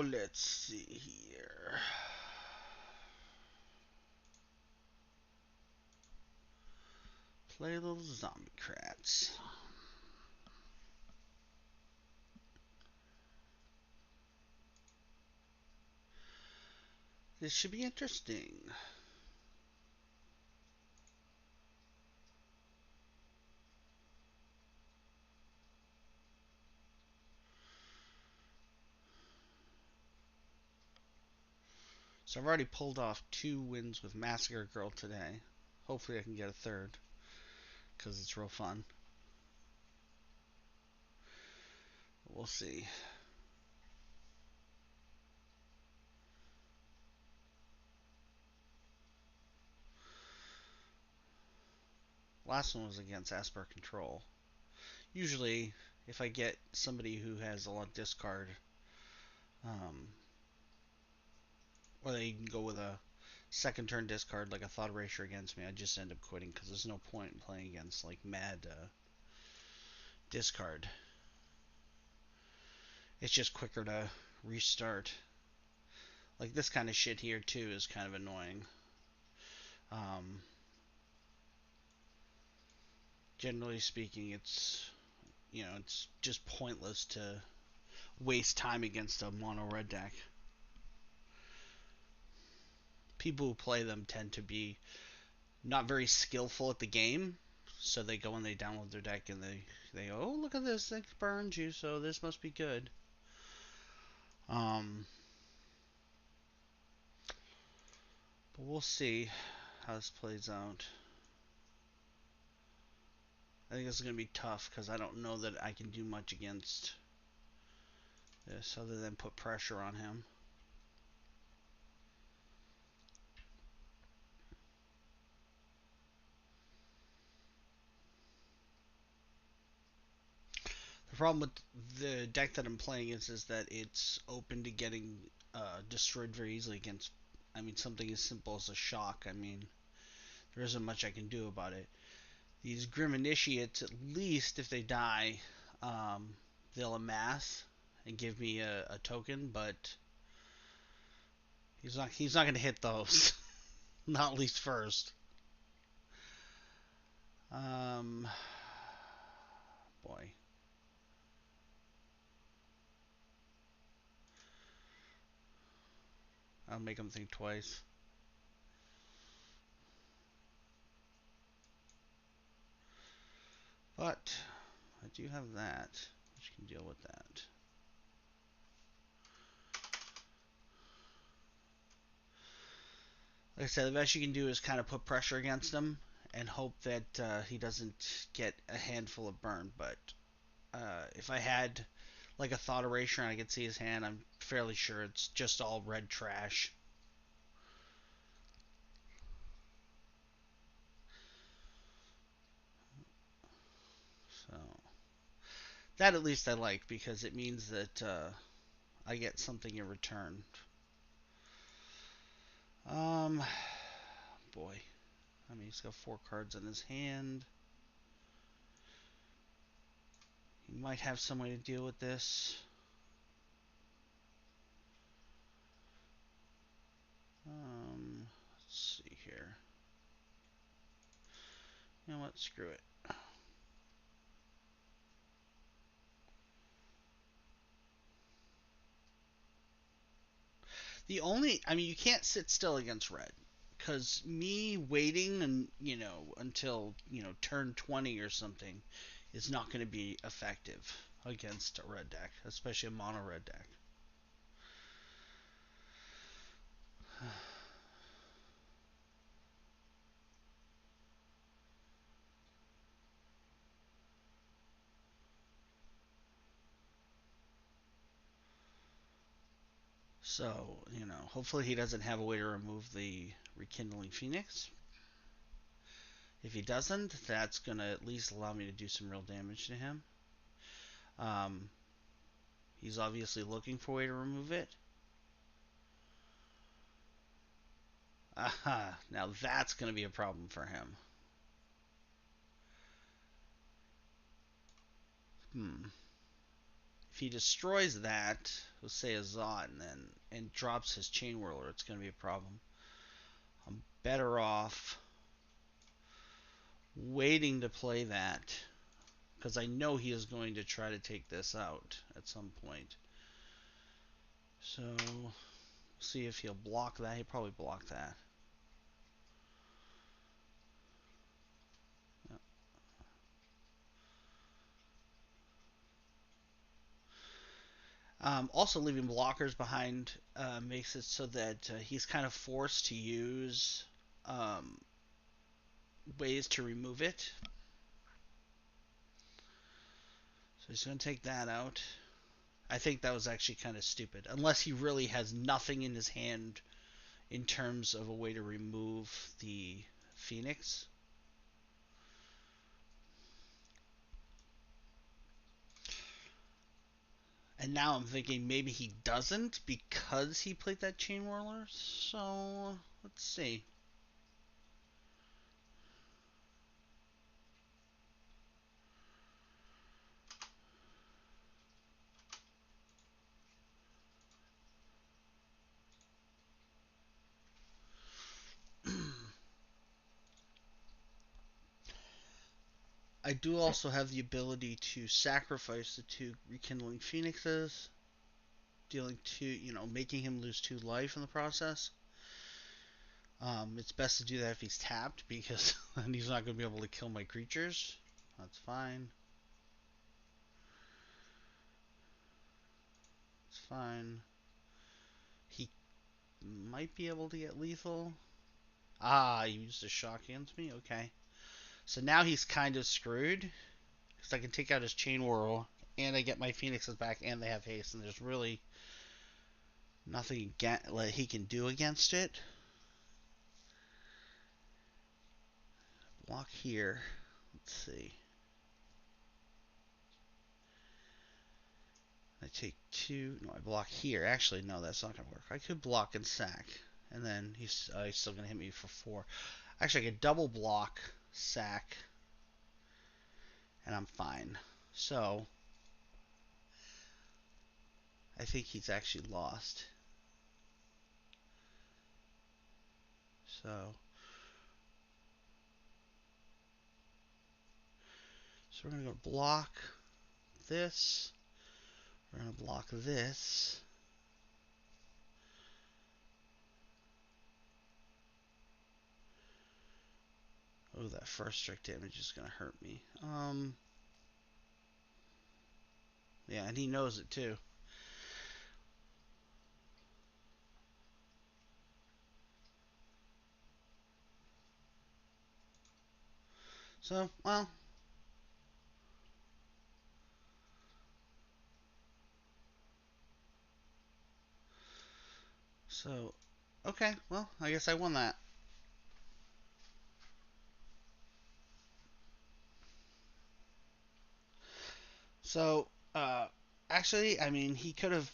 let's see here. Play a little zombie crats. This should be interesting. So I've already pulled off 2 wins with Massacre Girl today. Hopefully I can get a third, because it's real fun. We'll see. Last one was against Asper Control. Usually, if I get somebody who has a lot of discard, um, or they can go with a second turn discard like a Thought Erasure against me, I just end up quitting because there's no point in playing against like mad discard. It's just quicker to restart. Like this kind of shit here too is kind of annoying. Um, Generally speaking, it's just pointless to waste time against a mono red deck. People who play them tend to be not very skillful at the game, so they go and they download their deck and they go, oh, look at this, it burns you, so this must be good. Um, but we'll see how this plays out. I think this is going to be tough because I don't know that I can do much against this other than put pressure on him. The problem with the deck that I'm playing is that it's open to getting destroyed very easily against, I mean, something as simple as a shock. I mean, there isn't much I can do about it. These Grim Initiates, at least if they die, they'll amass and give me a token, but he's not going to hit those. Not at least first. Um, Boy. I'll make him think twice. But I do have that, which can deal with that. Like I said, the best you can do is kind of put pressure against him and hope that he doesn't get a handful of burn. But if I had like a Thought Erasure and I could see his hand, I'm fairly sure it's just all red trash. So that at least I like because it means that I get something in return. Um, Boy, I mean he's got 4 cards in his hand. He might have some way to deal with this. Let's see here. You know what? Screw it. I mean, you can't sit still against red. Because me waiting until, turn 20 or something is not going to be effective against a red deck, especially a mono red deck. So, hopefully he doesn't have a way to remove the Rekindling Phoenix. If he doesn't, that's going to at least allow me to do some real damage to him. Um, he's obviously looking for a way to remove it. Aha, now that's going to be a problem for him. If he destroys that, let's say a Zot, and drops his Chain Whirler, it's going to be a problem. I'm better off waiting to play that, because I know he is going to try to take this out at some point. So, we'll see if he'll block that. He'll probably block that. Also, leaving blockers behind makes it so that he's kind of forced to use um, ways to remove it. So he's going to take that out. I think that was actually kind of stupid. Unless he really has nothing in his hand in terms of a way to remove the Phoenix. And now I'm thinking maybe he doesn't because he played that Chain Whirler. So, let's see. I do also have the ability to sacrifice the 2 Rekindling Phoenixes, dealing 2, making him lose 2 life in the process. It's best to do that if he's tapped, because then he's not going to be able to kill my creatures. That's fine. It's fine. He might be able to get lethal. Ah, he used a shock against me? Okay. So now he's kind of screwed, because I can take out his Chain Whirl, and I get my Phoenixes back, and they have haste, and there's really nothing he can do against it. Block here. Let's see. I take 2. No, I block here. Actually, no, that's not going to work. I could block and sack, and then he's still going to hit me for 4. Actually, I could double block, sack, and I'm fine. So, I think he's actually lost. So we're going to go block this. We're going to block this. Oh, that first strike damage is going to hurt me. Yeah, and he knows it too. So, well. So, okay, well, I guess I won that. So, actually, I mean, he could have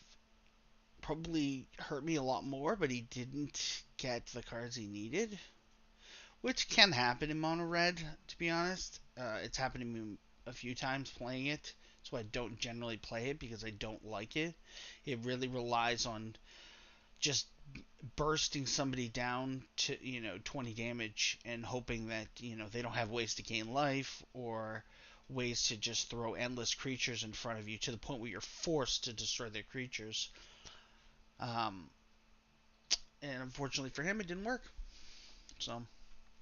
probably hurt me a lot more, but he didn't get the cards he needed, which can happen in mono red, to be honest. It's happened to me a few times playing it. That's why I don't generally play it, because I don't like it. It really relies on just bursting somebody down to 20 damage and hoping that they don't have ways to gain life, or ways to just throw endless creatures in front of you to the point where you're forced to destroy their creatures. um, and unfortunately for him, it didn't work, so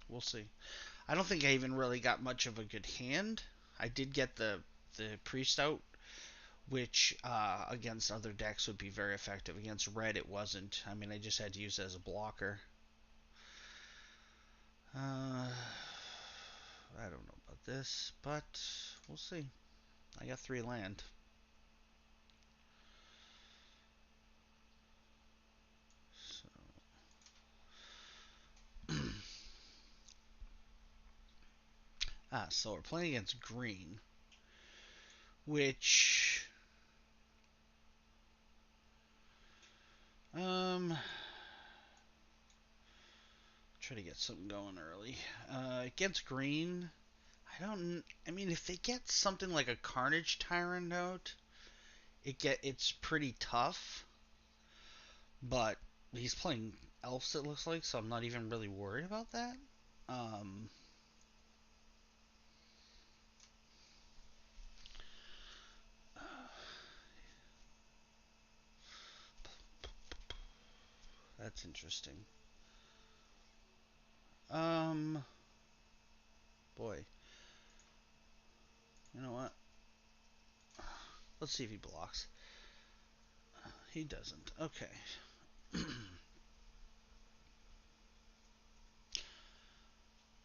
we'll see. I don't think I even really got much of a good hand. I did get the priest out, which against other decks would be very effective. Against red, it wasn't. I mean, I just had to use it as a blocker. I don't know about this, but we'll see. I got 3 land. So, so we're playing against green, which try to get something going early. Against green, I don't. I mean, if they get something like a Carnage Tyrant out, it's pretty tough, but he's playing elves, it looks like, so I'm not even really worried about that. Um, that's interesting. Um, Boy, you know what? Let's see if he blocks. He doesn't. Okay.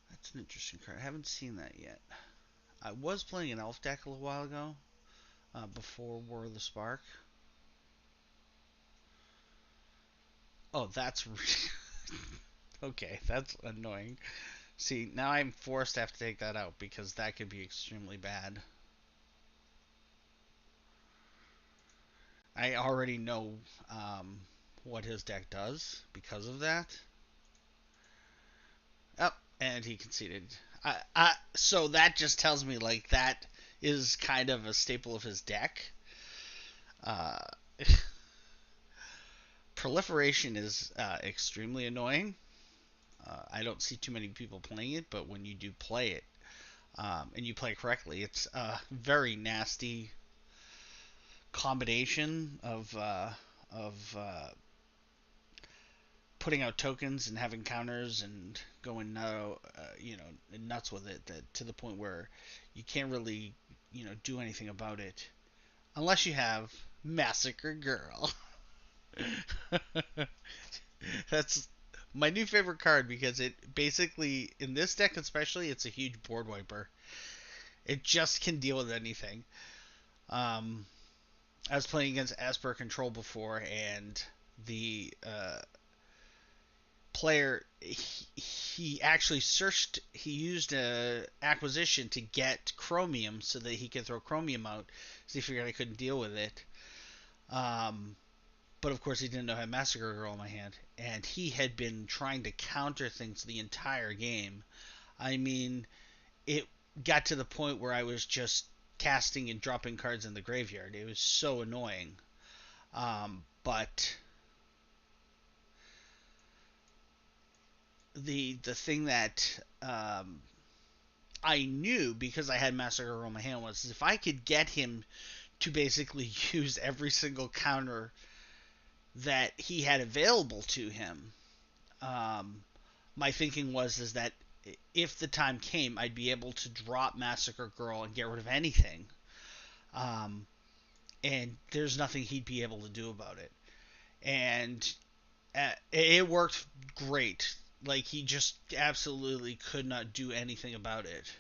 That's an interesting card. I haven't seen that yet. I was playing an elf deck a little while ago, before War of the Spark. Oh, that's okay. That's annoying. See, now I'm forced to have to take that out because that could be extremely bad. I already know what his deck does because of that. Oh, and he conceded. So that just tells me like that is kind of a staple of his deck. Uh, Proliferation is extremely annoying. I don't see too many people playing it, but when you do play it, and you play correctly, it's a very nasty combination of putting out tokens and having counters and going nuts with it, that to the point where you can't really do anything about it unless you have Massacre Girl. That's my new favorite card because it basically, in this deck especially, it's a huge board wiper. It just can deal with anything. Um, I was playing against Asper Control before, and the player he actually searched. He used a acquisition to get chromium so that he could throw chromium out. So he figured I couldn't deal with it. Um, but of course he didn't know I had Massacre Girl in my hand, and he had been trying to counter things the entire game. I mean, it got to the point where I was just casting and dropping cards in the graveyard. It was so annoying. But the thing that I knew because I had Massacre Girl in my hand was if I could get him to basically use every single counter that he had available to him, um, my thinking was is that if the time came, I'd be able to drop Massacre Girl and get rid of anything. Um, and there's nothing he'd be able to do about it. And it worked great. Like he just absolutely could not do anything about it.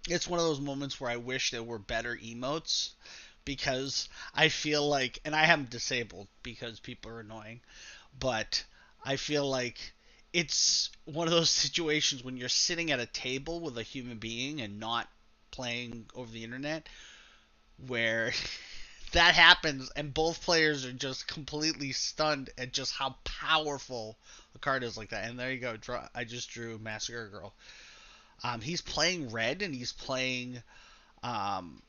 It's one of those moments where I wish there were better emotes because I feel like, and I have them disabled because people are annoying, but I feel like it's one of those situations when you're sitting at a table with a human being and not playing over the internet where that happens and both players are just completely stunned at just how powerful a card is like that. And there you go. I just drew Massacre Girl. He's playing red and he's playing. Um,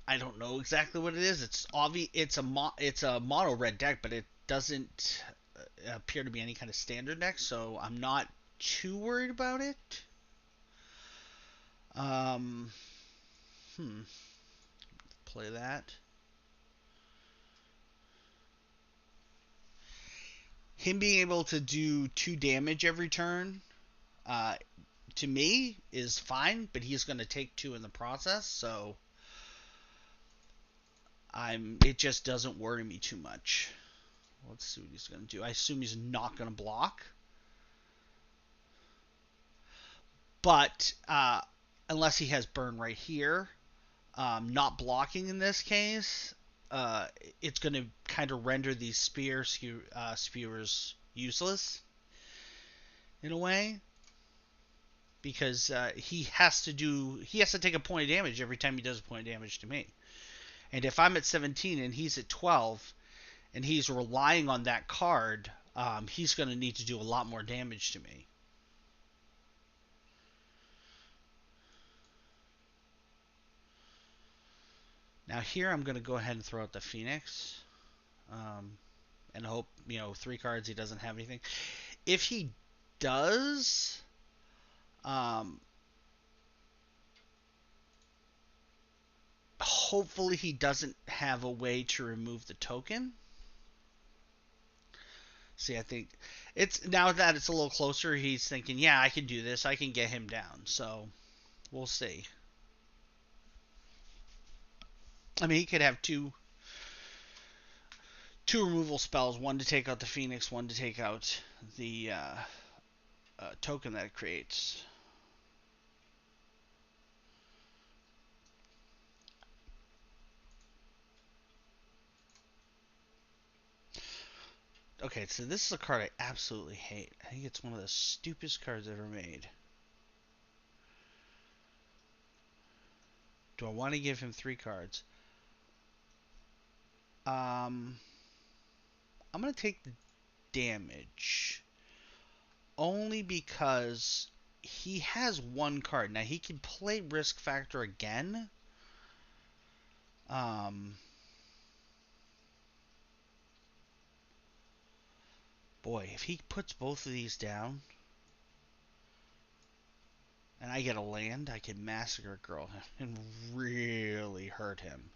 I don't know exactly what it is. It's obvious. It's a mono red deck, but it doesn't appear to be any kind of standard deck. So I'm not too worried about it. Um, hmm. Play that. Him being able to do 2 damage every turn, uh, to me, is fine. But he's going to take 2 in the process, so It just doesn't worry me too much. Let's see what he's going to do. I assume he's not going to block. But unless he has burn right here, not blocking in this case, uh, it's going to kind of render these spewers useless in a way because he has to take a point of damage every time he does a point of damage to me. And if I'm at 17 and he's at 12 and he's relying on that card, he's going to need to do a lot more damage to me. Now here I'm going to go ahead and throw out the Phoenix. And hope, 3 cards he doesn't have anything. If he does, um, hopefully he doesn't have a way to remove the token. See, I think it's now that it's a little closer, he's thinking, yeah, I can do this. I can get him down. So we'll see. I mean, he could have two removal spells, one to take out the Phoenix, one to take out the token that it creates. Okay, so this is a card I absolutely hate. I think it's one of the stupidest cards ever made. Do I want to give him 3 cards? I'm going to take the damage. Only because he has 1 card. Now, he can play Risk Factor again. Boy, if he puts both of these down, and I get a land, I can Massacre Girl him and really hurt him.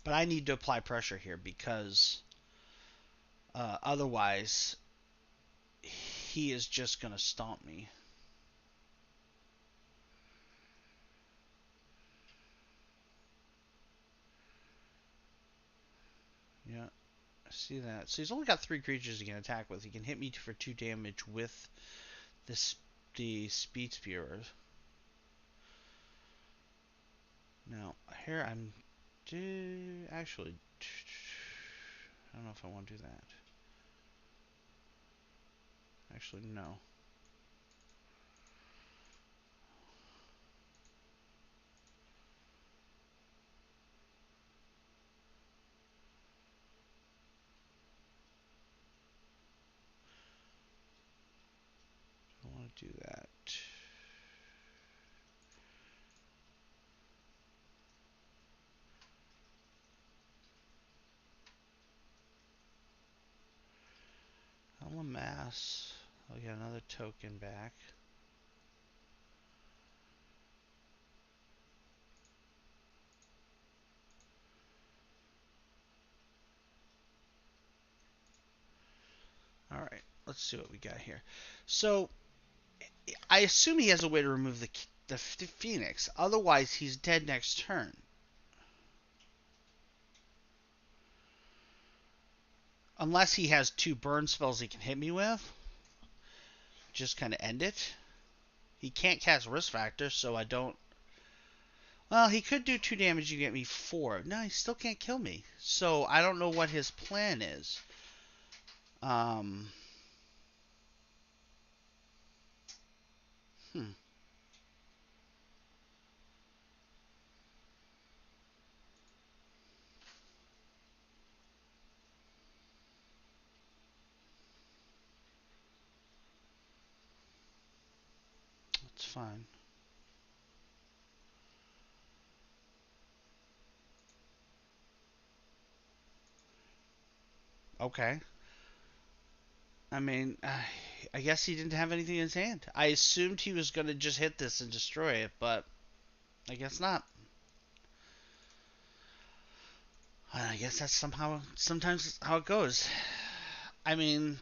But I need to apply pressure here because otherwise he is just going to stomp me. Yeah, I see that. So he's only got 3 creatures he can attack with. He can hit me for 2 damage with the Speed Spewers. Now, here I'm... Actually, I don't know if I want to do that. Actually, no. I don't want to do that. I'll amass. I'll get another token back. Alright, let's see what we got here. So, I assume he has a way to remove the Phoenix. Otherwise, he's dead next turn. Unless he has 2 burn spells he can hit me with. Just kind of end it. He can't cast Risk Factor, so I don't... Well, he could do 2 damage and get me 4. No, he still can't kill me. So, I don't know what his plan is. Hmm. That's fine. Okay. I mean, I guess he didn't have anything in his hand. I assumed he was going to just hit this and destroy it, but I guess not. I guess that's sometimes how it goes. I mean,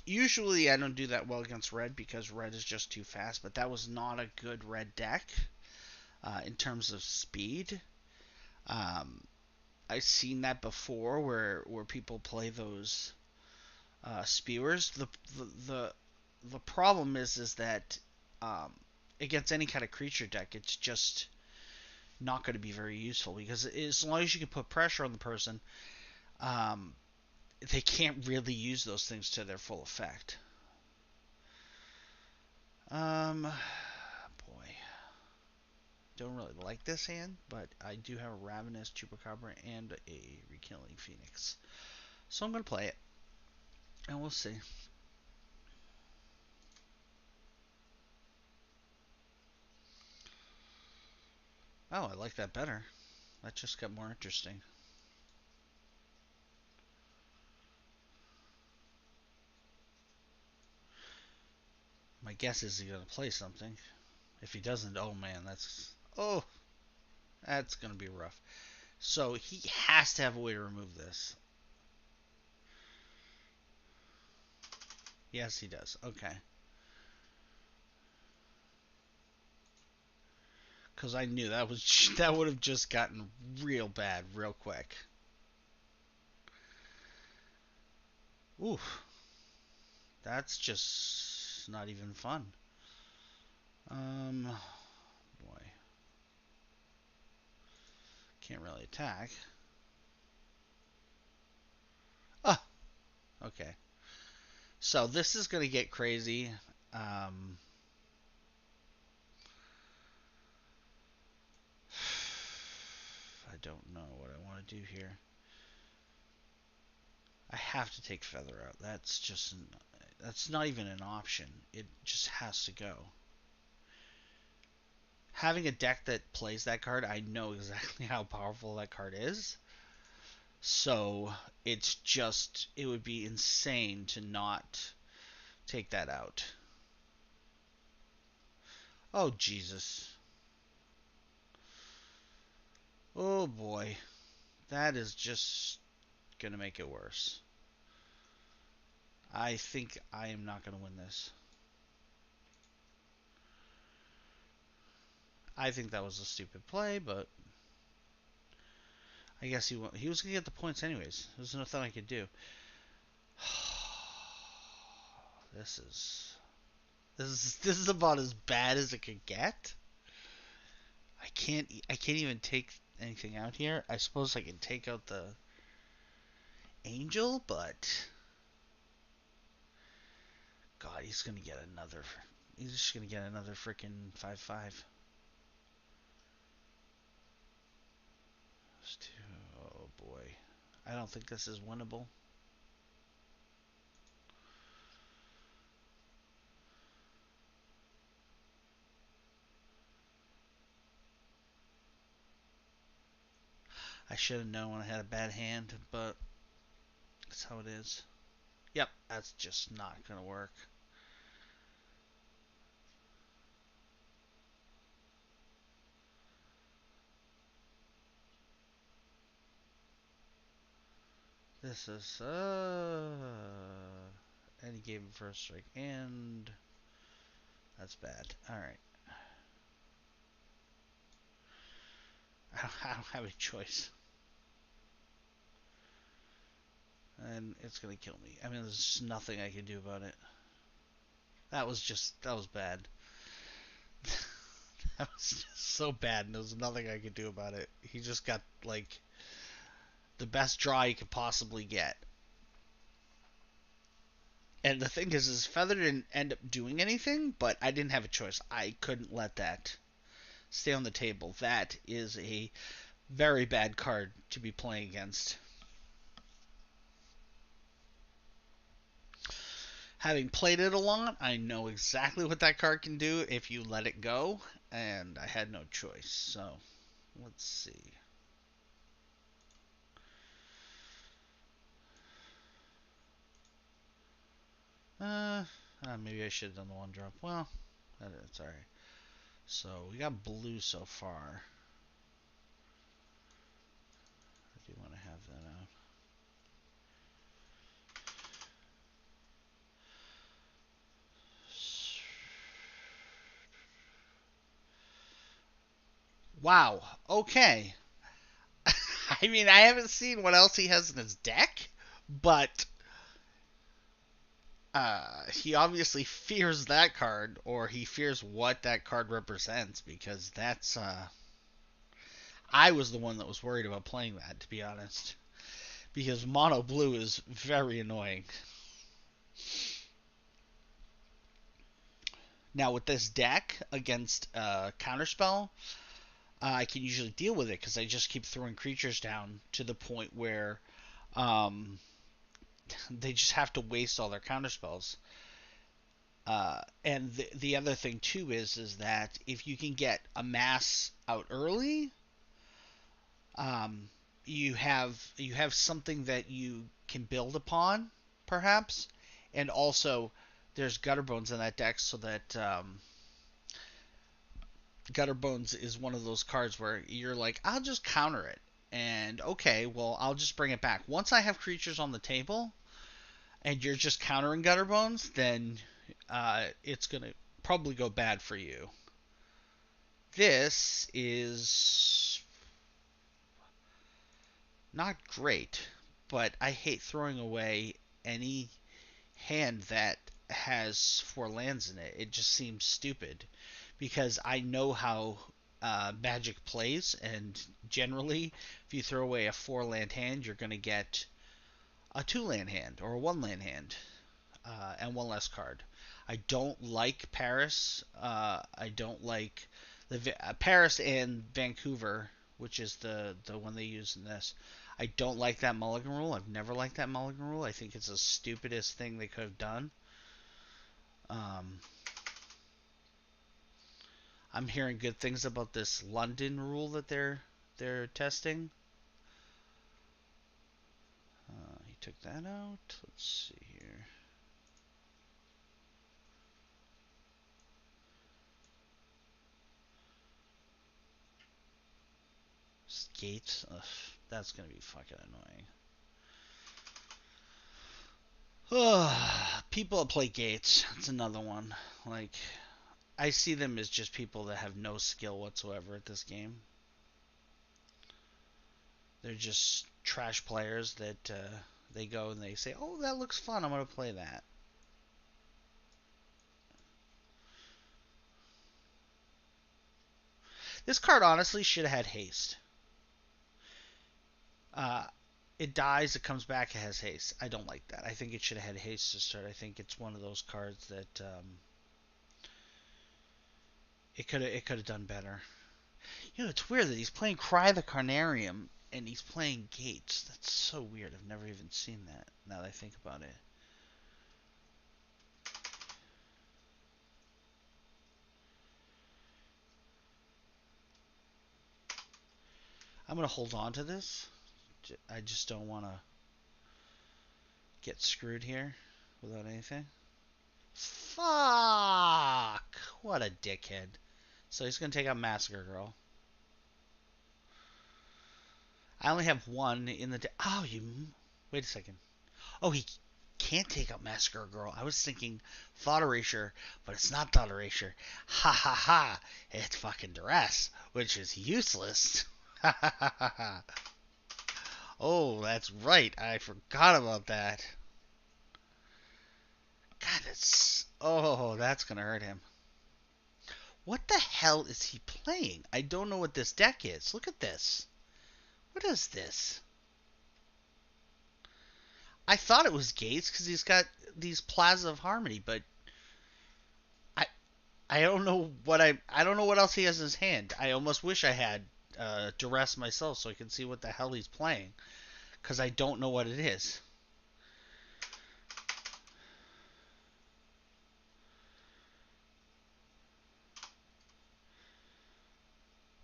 usually I don't do that well against red because red is just too fast, but that was not a good red deck in terms of speed. Um, I've seen that before where people play those spewers. The problem is that um, against any kind of creature deck, it's just not going to be very useful because as long as you can put pressure on the person, um, they can't really use those things to their full effect. Boy, don't really like this hand, but I do have a Ravenous Chupacabra and a Rekilling Phoenix, so I'm going to play it, and we'll see. Oh, I like that better. That just got more interesting. My guess is he's gonna play something. If he doesn't, oh man, that's gonna be rough. So he has to have a way to remove this. Yes, he does. Okay. Because I knew that would have just gotten real bad real quick. Oof, that's just not even fun. Boy, can't really attack. Ah, okay. So this is gonna get crazy. Um, I don't know what I want to do here. I have to take Feather out. That's not even an option. It just has to go. Having a deck that plays that card, I know exactly how powerful that card is. So it would be insane to not take that out. Oh, Jesus. Oh, boy. That is just going to make it worse. I think I am not going to win this. I think that was a stupid play, but I guess he was going to get the points anyways. There's nothing I could do. This is this is about as bad as it could get. I can't even take anything out here. I suppose I can take out the angel, but God, he's gonna get another. He's just gonna get another freaking 5/5. Oh boy, I don't think this is winnable. I should have known when I had a bad hand, but that's how it is. Yep, that's just not gonna work. This is and he gave him first strike, and that's bad. All right, I don't have a choice, and it's gonna kill me. I mean, there's just nothing I can do about it. That was bad. That was just so bad, and there was nothing I could do about it. He just got like the best draw he could possibly get. And the thing is Feather didn't end up doing anything, but I didn't have a choice. I couldn't let that stay on the table. That is a very bad card to be playing against. Having played it a lot, I know exactly what that card can do if you let it go, and I had no choice. So, let's see. Maybe I should have done the one drop. Well, that's alright. So, we got blue so far. I do want to have that out. Wow. Okay. I mean, I haven't seen what else he has in his deck, but he obviously fears that card, or he fears what that card represents, because that's I was the one that was worried about playing that, to be honest, because mono blue is very annoying. Now with this deck against counterspell, I can usually deal with it because I just keep throwing creatures down to the point where um, they just have to waste all their counterspells. And the other thing too is that if you can get a mass out early, Um, you have something that you can build upon, perhaps, and also there's gutter bones in that deck, so that gutter bones is one of those cards where you're like, I'll just counter it, and okay, well I'll just bring it back. Once I have creatures on the table, and you're just countering gutter bones, then it's gonna probably go bad for you. This is not great, but I hate throwing away any hand that has 4 lands in it. It just seems stupid because I know how Magic plays, and generally, if you throw away a 4 land hand, you're going to get a 2 land hand or a 1 land hand and one less card. I don't like Paris. I don't like the Paris and Vancouver, which is the one they use in this. I don't like that mulligan rule. I've never liked that mulligan rule. I think it's the stupidest thing they could have done. Um, I'm hearing good things about this London rule that they're testing. He took that out. Let's see here. Gates. Ugh, that's gonna be fucking annoying. People that play Gates. That's another one. Like, I see them as just people that have no skill whatsoever at this game. They're just trash players that they go and they say, "Oh, that looks fun. I'm gonna play that." This card honestly should have had haste. Uh, it dies, it comes back, it has haste. I don't like that. I think it should have had haste to start. I think it's one of those cards that it could have done better. It's weird that he's playing Cry the Carnarium and he's playing Gates. That's so weird. I've never even seen that. Now that I think about it. I'm gonna hold on to this. I just don't want to get screwed here without anything. Fuck! What a dickhead. So he's gonna take out Massacre Girl. I only have one in the. Oh, you. Wait a second. Oh, he can't take out Massacre Girl. I was thinking Thought Erasure, but it's not Thought Erasure. Ha ha ha! It's fucking Duress, which is useless. Ha ha ha ha ha. Oh, that's right. I forgot about that. God, it's. Oh, that's gonna hurt him. What the hell is he playing? I don't know what this deck is. Look at this. What is this? I thought it was Gates because he's got these Plaza of Harmony, but I I don't know I don't know what else he has in his hand. I almost wish I had Duress myself so I can see what the hell he's playing because I don't know what it is.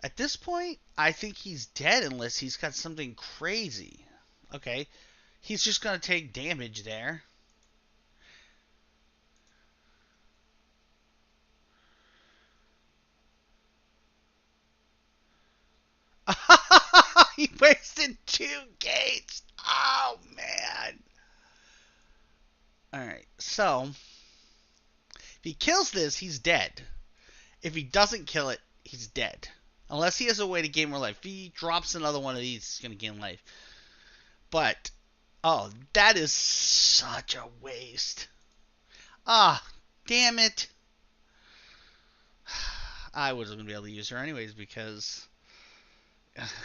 At this point, I think he's dead unless he's got something crazy. Okay, he's just gonna take damage there. He wasted 2 gates. Oh man. All right, so if he kills this, he's dead. If he doesn't kill it, he's dead. Unless he has a way to gain more life. If he drops another one of these, he's going to gain life. But, oh, that is such a waste. Ah, damn it. I wasn't going to be able to use her anyways because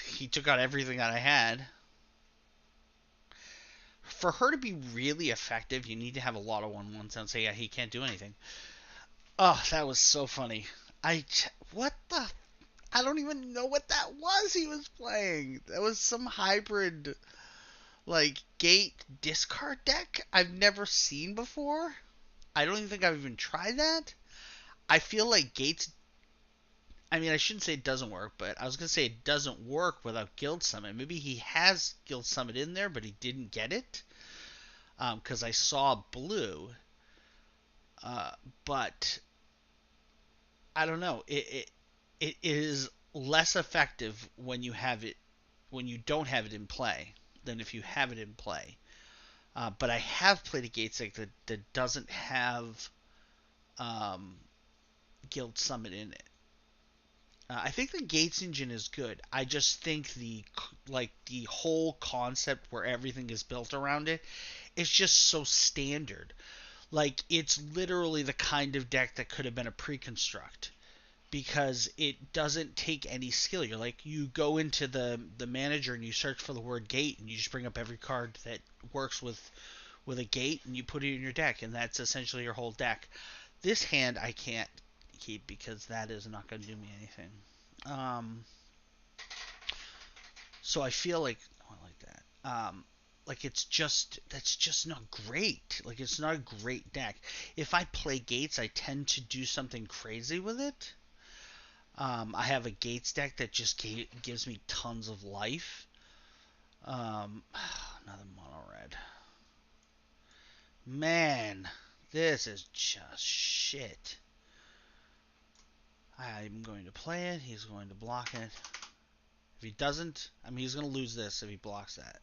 he took out everything that I had. For her to be really effective, you need to have a lot of 1/1s and say, yeah, he can't do anything. Oh, that was so funny. What the I don't even know what that was he was playing. That was some hybrid, like, gate discard deck I've never seen before. I don't even think I've even tried that. I feel like Gates. I mean, I shouldn't say it doesn't work, but I was gonna say it doesn't work without Guild Summit. Maybe he has Guild Summit in there, but he didn't get it. Because I saw blue, uh, but I don't know. It is less effective when you have it when you don't have it in play than if you have it in play. But I have played a Gates deck that doesn't have um, Guild Summit in it. I think the Gates engine is good. I just think the whole concept where everything is built around it is just so standard. Like it's literally the kind of deck that could have been a pre-construct because it doesn't take any skill. You're like you go into the manager and you search for the word gate and you just bring up every card that works with a gate and you put it in your deck and that's essentially your whole deck. This hand I can't keep because that is not going to do me anything. Um, so I feel like oh, I like that. Like it's just that's just not great. Like it's not a great deck. If I play Gates, I tend to do something crazy with it. I have a Gates deck that just gives me tons of life. Another mono red. Man, this is just shit. I'm going to play it. He's going to block it. If he doesn't, I mean, he's going to lose this if he blocks that.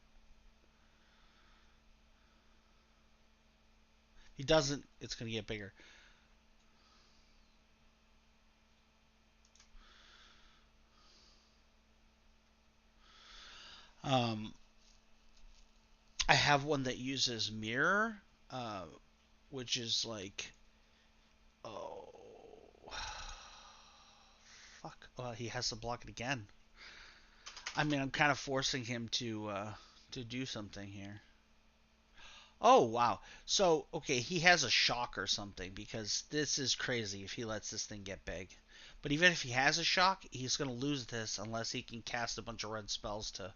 If he doesn't, it's going to get bigger. Um, I have one that uses mirror, uh, which is like, oh, fuck. He has to block it again. I mean, I'm kind of forcing him to do something here. Oh wow. So okay, he has a shock or something because this is crazy if he lets this thing get big. But even if he has a shock, he's gonna lose this unless he can cast a bunch of red spells to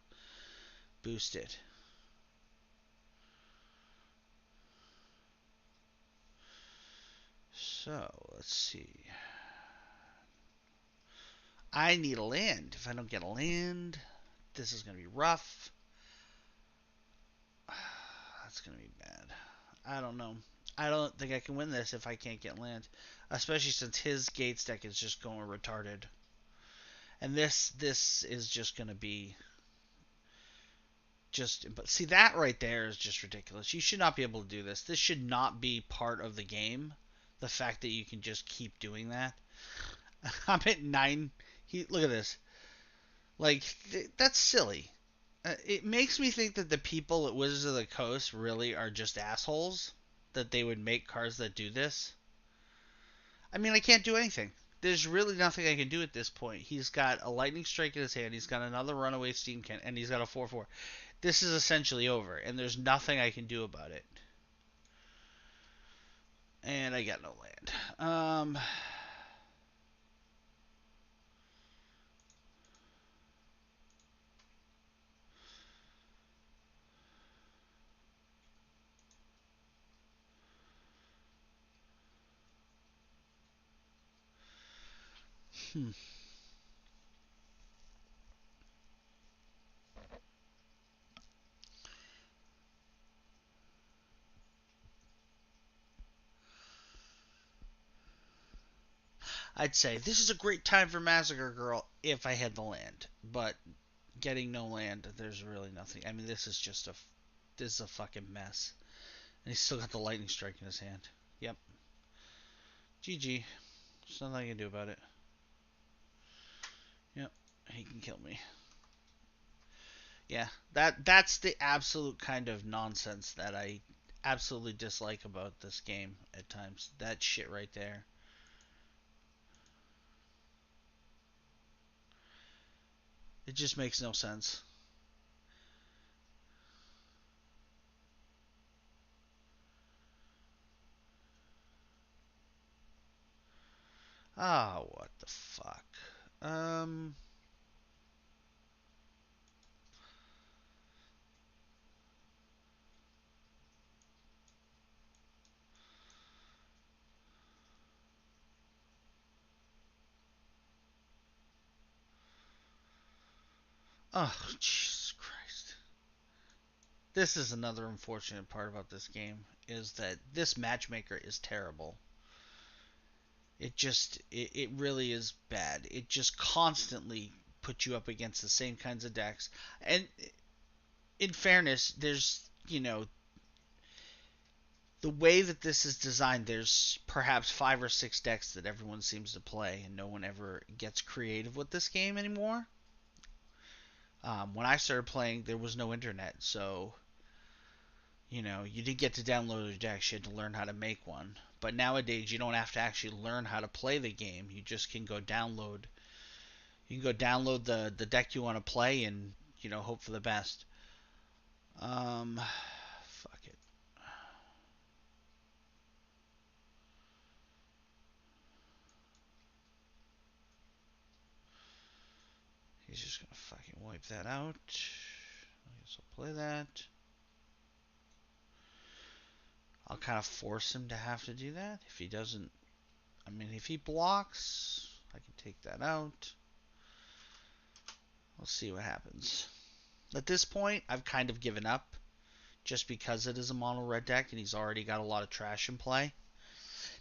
boost it. So let's see. I need a land. If I don't get a land, this is gonna be rough. That's gonna be bad. I don't know. I don't think I can win this if I can't get land, especially since his Gates deck is just going retarded. And this is just gonna be just. But see that right there is just ridiculous. You should not be able to do this. This should not be part of the game. The fact that you can just keep doing that. I'm at 9. He look at this. Like that's silly. It makes me think that the people at Wizards of the Coast really are just assholes. That they would make cards that do this. I mean, I can't do anything. There's really nothing I can do at this point. He's got a lightning strike in his hand. He's got another runaway steam can, and he's got a 4/4. This is essentially over, and there's nothing I can do about it. And I got no land. Hmm. I'd say this is a great time for Massacre Girl if I had the land, but getting no land, there's really nothing. I mean, this is a fucking mess. And he's still got the lightning strike in his hand. Yep. GG. There's nothing I can do about it. Yep. He can kill me. Yeah. That's the absolute kind of nonsense that I absolutely dislike about this game at times. That shit right there. It just makes no sense. Ah, oh, what the fuck? Um, Oh, Jesus Christ. This is another unfortunate part about this game, is that this matchmaker is terrible. It really is bad. It just constantly puts you up against the same kinds of decks. And in fairness, there's, the way that this is designed, there's perhaps 5 or 6 decks that everyone seems to play, and no one ever gets creative with this game anymore. When I started playing, there was no internet, so you didn't get to download a deck. You had to learn how to make one. But nowadays, you don't have to actually learn how to play the game. You just can go download. You can go download the deck you want to play, and hope for the best. Fuck it. He's just gonna fucking wipe that out. I guess I'll play that. I'll kind of force him to have to do that. If he doesn't, I mean, if he blocks, I can take that out. We'll see what happens. At this point, I've kind of given up, just because it is a mono red deck and he's already got a lot of trash in play.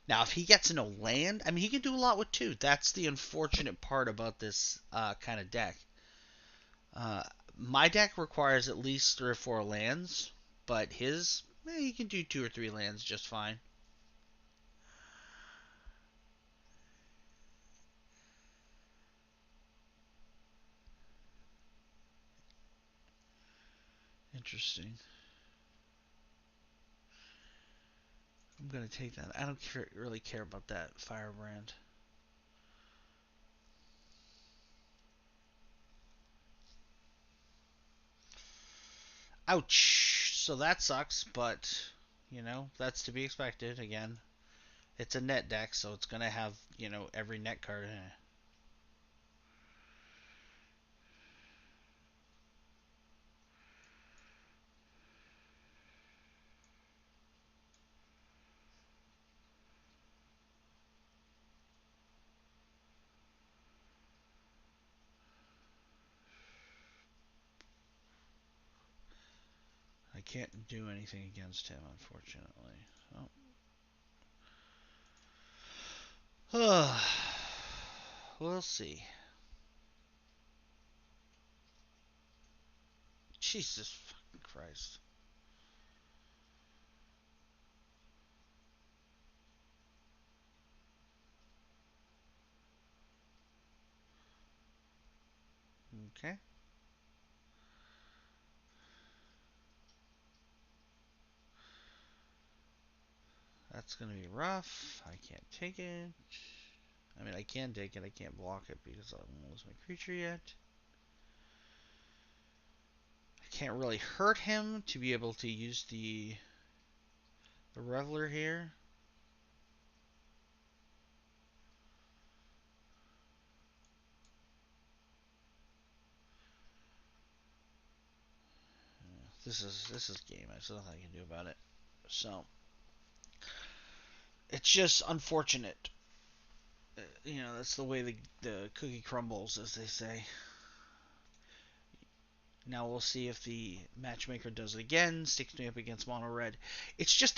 Now, if he gets no land, I mean, he can do a lot with 2. That's the unfortunate part about this kind of deck. Uh, my deck requires at least 3 or 4 lands, but his, he can do 2 or 3 lands just fine. Interesting. I'm gonna take that. I don't really care about that firebrand. Ouch. So that sucks, but that's to be expected. Again, it's a net deck, so it's gonna have every net card in it. I can't do anything against him, unfortunately. Oh. We'll see. Jesus fucking Christ. Okay. That's gonna be rough. I can't take it. I mean, I can take it. I can't block it because I don't lose my creature yet. I can't really hurt him to be able to use the Reveler here. This is game. There's nothing I can do about it. So it's just unfortunate. That's the way the cookie crumbles, as they say. Now we'll see if the matchmaker does it again, sticks me up against mono red. It's just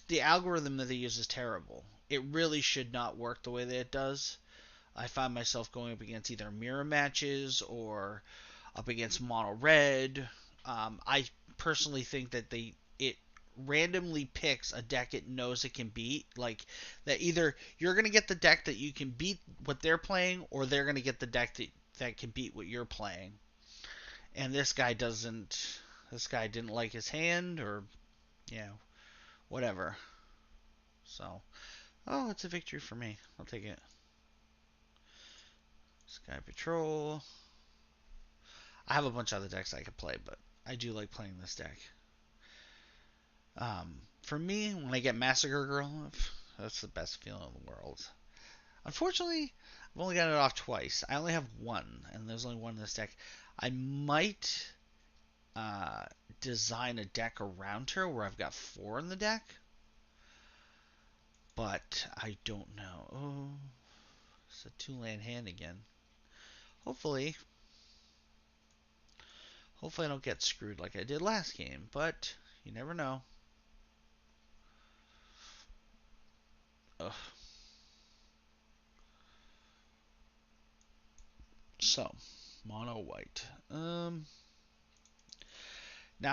the algorithm that they use is terrible. It really should not work the way that it does. I find myself going up against either mirror matches or up against mono red. I personally think that it randomly picks a deck it knows it can beat. Like that, either you're gonna get the deck that you can beat what they're playing, or they're gonna get the deck that can beat what you're playing. And this guy doesn't. This guy didn't like his hand, or whatever. So, oh, it's a victory for me. I'll take it. Sky Patrol. I have a bunch of other decks I could play, but I do like playing this deck. For me, when I get Massacre Girl, that's the best feeling in the world. Unfortunately, I've only got it off twice. I only have one, and there's only one in this deck. I might uh, design a deck around her where I've got 4 in the deck, but I don't know. Oh, it's a 2-land hand again. Hopefully, Hopefully I don't get screwed like I did last game, but you never know. Ugh. So, mono white. Now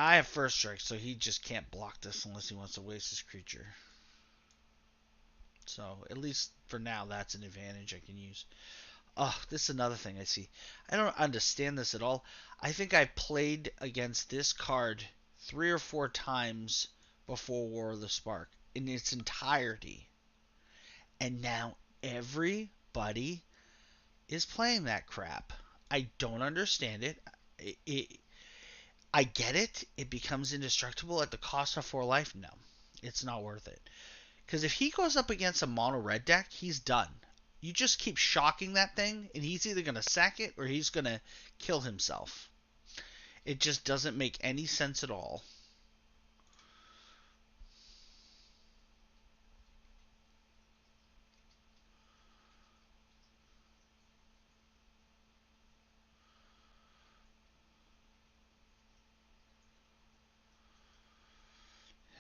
I have first strike, so he just can't block this unless he wants to waste his creature. So at least for now, that's an advantage I can use. Oh, this is another thing I see. I don't understand this at all. I think I played against this card 3 or 4 times before War of the Spark in its entirety, and now everybody is playing that crap. I don't understand it. I get it. It becomes indestructible at the cost of 4 life. No, it's not worth it. Because if he goes up against a mono red deck, he's done. You just keep shocking that thing, and he's either going to sack it or he's going to kill himself. It just doesn't make any sense at all.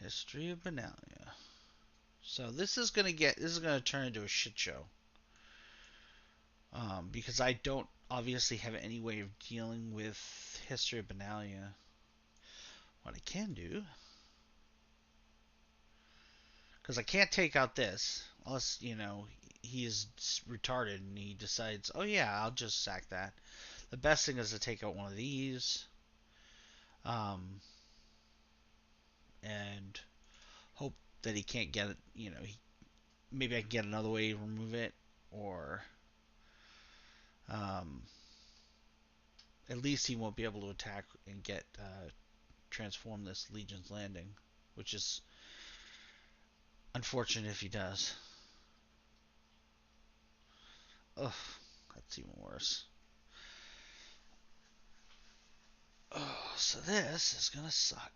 History of Benalia. So this is going to turn into a shit show. Because I don't obviously have any way of dealing with History of Benalia. What I can do, because I can't take out this unless he is retarded and he decides, oh yeah, I'll just sack that. The best thing is to take out one of these, um, and hope that he can't get it. Maybe I can get another way to remove it, or um, at least he won't be able to attack and get transform this Legion's Landing, which is unfortunate if he does. Ugh, that's even worse. Oh, so this is gonna suck.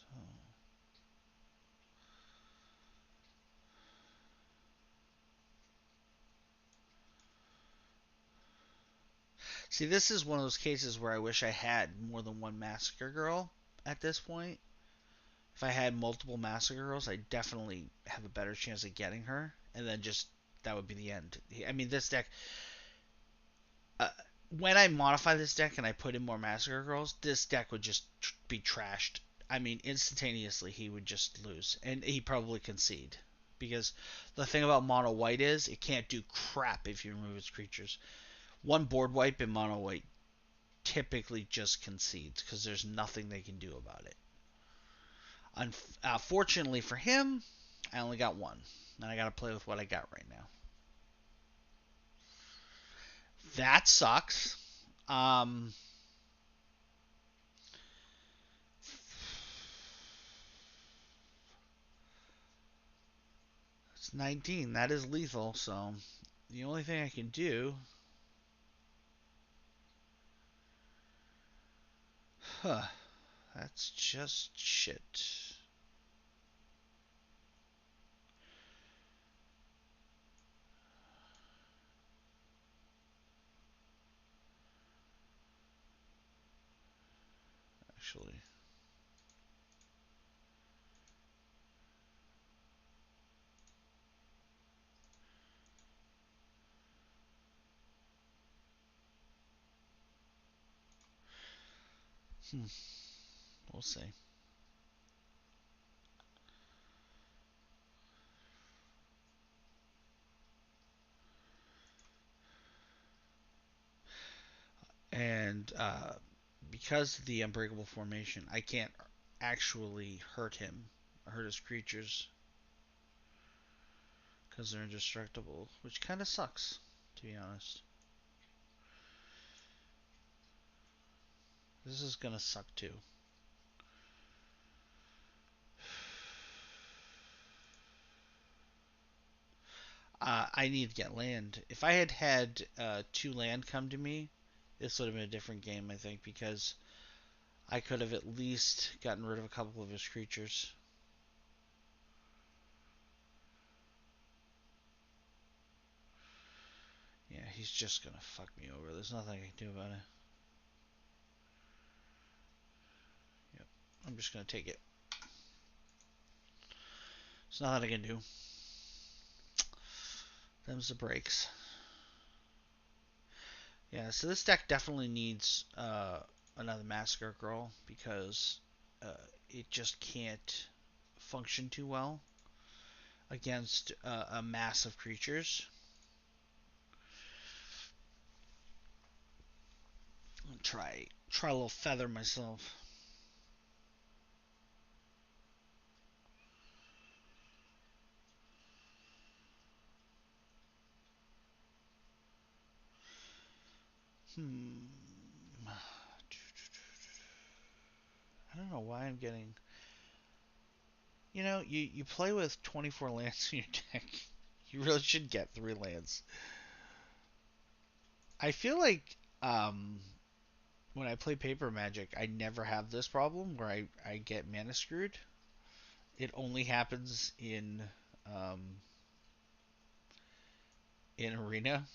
So, see, this is one of those cases where I wish I had more than one Massacre Girl at this point. If I had multiple Massacre Girls, I definitely have a better chance of getting her, and then just that would be the end. I mean, this deck. Uh, when I modify this deck and I put in more Massacre Girls, this deck would just be trashed. I mean, instantaneously he would just lose, and he probably concede. Because the thing about mono white is it can't do crap if you remove its creatures. One board wipe in mono white typically just concedes because there's nothing they can do about it. Fortunately for him, I only got one, and I got to play with what I got right now. That sucks. Um, it's 19. That is lethal. So the only thing I can do, huh? That's just shit. Actually, hmm, we'll see. And because of the unbreakable formation, I can't actually hurt him, hurt his creatures, because they're indestructible, which kind of sucks, to be honest. This is gonna suck too. I need to get land. If I had had 2 land come to me, this would have been a different game, I think, because I could have at least gotten rid of a couple of his creatures. Yeah, he's just gonna fuck me over. There's nothing I can do about it. Yep. I'm just gonna take it. There's nothing I can do. Them's the breaks. Yeah, so this deck definitely needs another Massacre Girl because uh, it just can't function too well against a mass of creatures. I'll try a little feather myself. Hmm. I don't know why I'm getting. You play with 24 lands in your deck. You really should get 3 lands. I feel like when I play Paper Magic, I never have this problem where I get mana screwed. It only happens um, in Arena.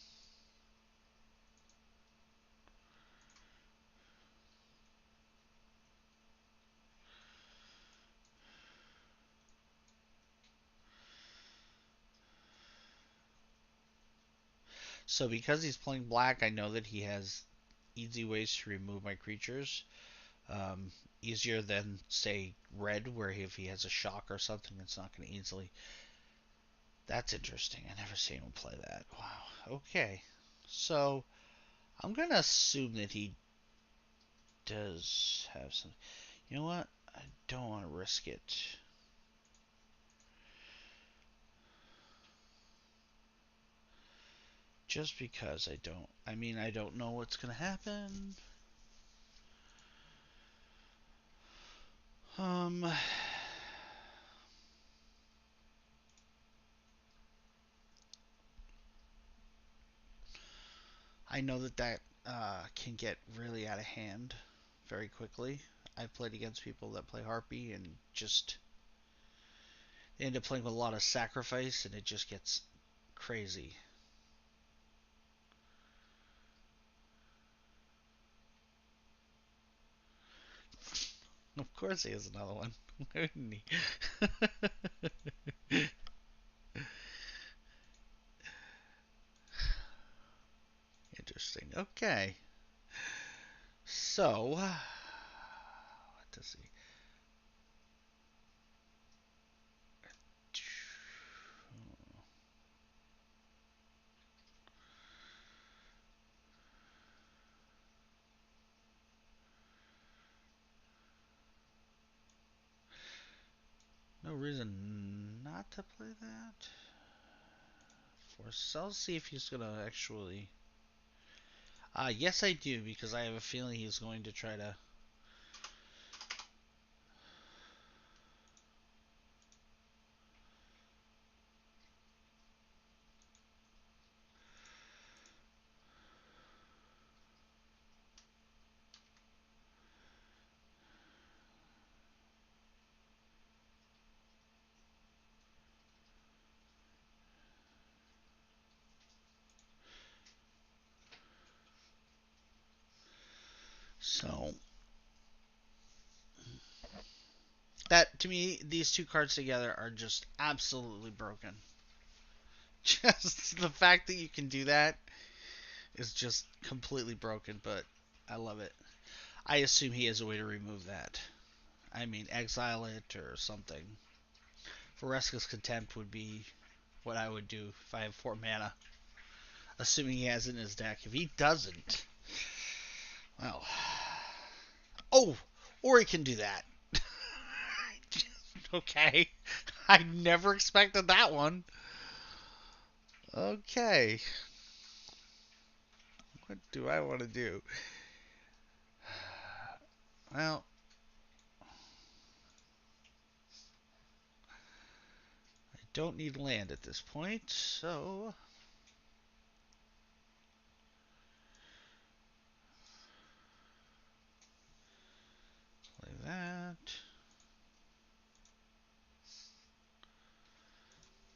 So because he's playing black, I know that he has easy ways to remove my creatures. Um, Easier than say red, where if he has a shock or something, it's not going to easily. That's interesting. I never seen him play that. Wow. Okay. So I'm gonna assume that he does have some. You know what? I don't want to risk it. Just because I don't. I mean, I don't know what's gonna happen. Um, I know that can get really out of hand very quickly. I've played against people that play Harpy and just they end up playing with a lot of sacrifice and it just gets crazy. Of course he has another one. Why wouldn't he? Interesting. Okay. So, what does he? No reason not to play that. Force. I'll see if he's gonna actually. Yes, I do because I have a feeling he's going to try to. So that to me, these two cards together are just absolutely broken. Just the fact that you can do that is just completely broken. But I love it. I assume he has a way to remove that. I mean, exile it or something. Vareska's Contempt would be what I would do if I have 4 mana, assuming he has it in his deck. If he doesn't, well, oh, or he can do that. Okay, I never expected that one. Okay, what do I want to do? Well, I don't need land at this point, so play that.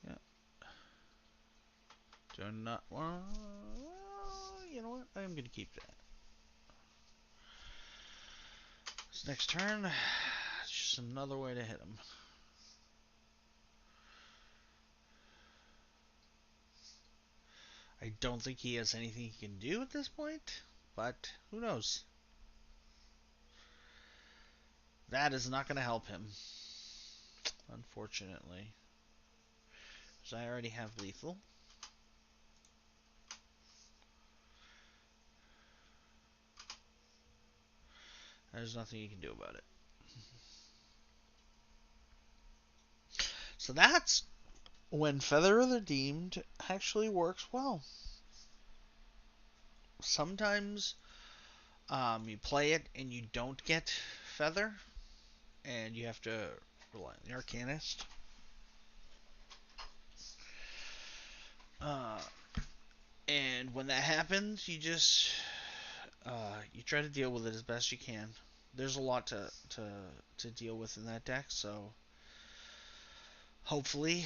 Yeah, do not want. you know what? I'm going to keep that. This next turn, just another way to hit him. I don't think he has anything he can do at this point, but who knows? That is not going to help him, unfortunately. Because I already have lethal. There's nothing you can do about it. So that's when Feather of the Deemed actually works well. Sometimes you play it and you don't get Feather, and you have to rely on the Arcanist. And when that happens, you just you try to deal with it as best you can. There's a lot to deal with in that deck, so hopefully,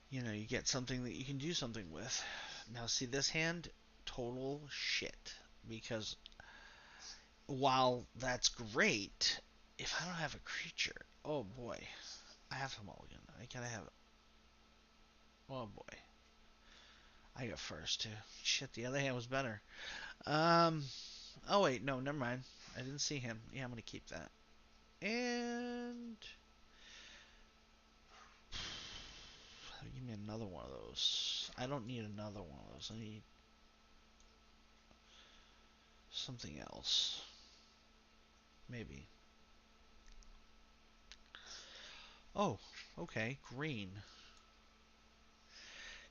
you know, you get something that you can do something with. Now, see this hand, total shit, because while that's great, if I don't have a creature, oh boy, I have to mulligan. I gotta have it. Oh boy, I got first too. Shit, the other hand was better. Um, oh wait, no, never mind. I didn't see him. Yeah, I'm gonna keep that. And give me another one of those. I don't need another one of those. I need something else. Maybe. Oh, okay, green.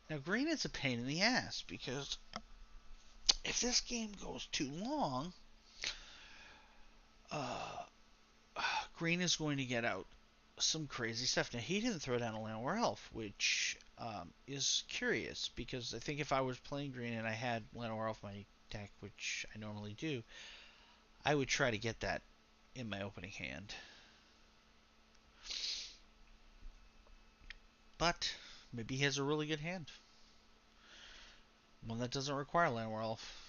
Now green is a pain in the ass because if this game goes too long, uh, green is going to get out some crazy stuff. Now he didn't throw down a Llanowar Elf, which is curious because I think if I was playing green and I had Llanowar Elf in my deck, which I normally do, I would try to get that in my opening hand. But maybe he has a really good hand, one that doesn't require Llanowar Elf.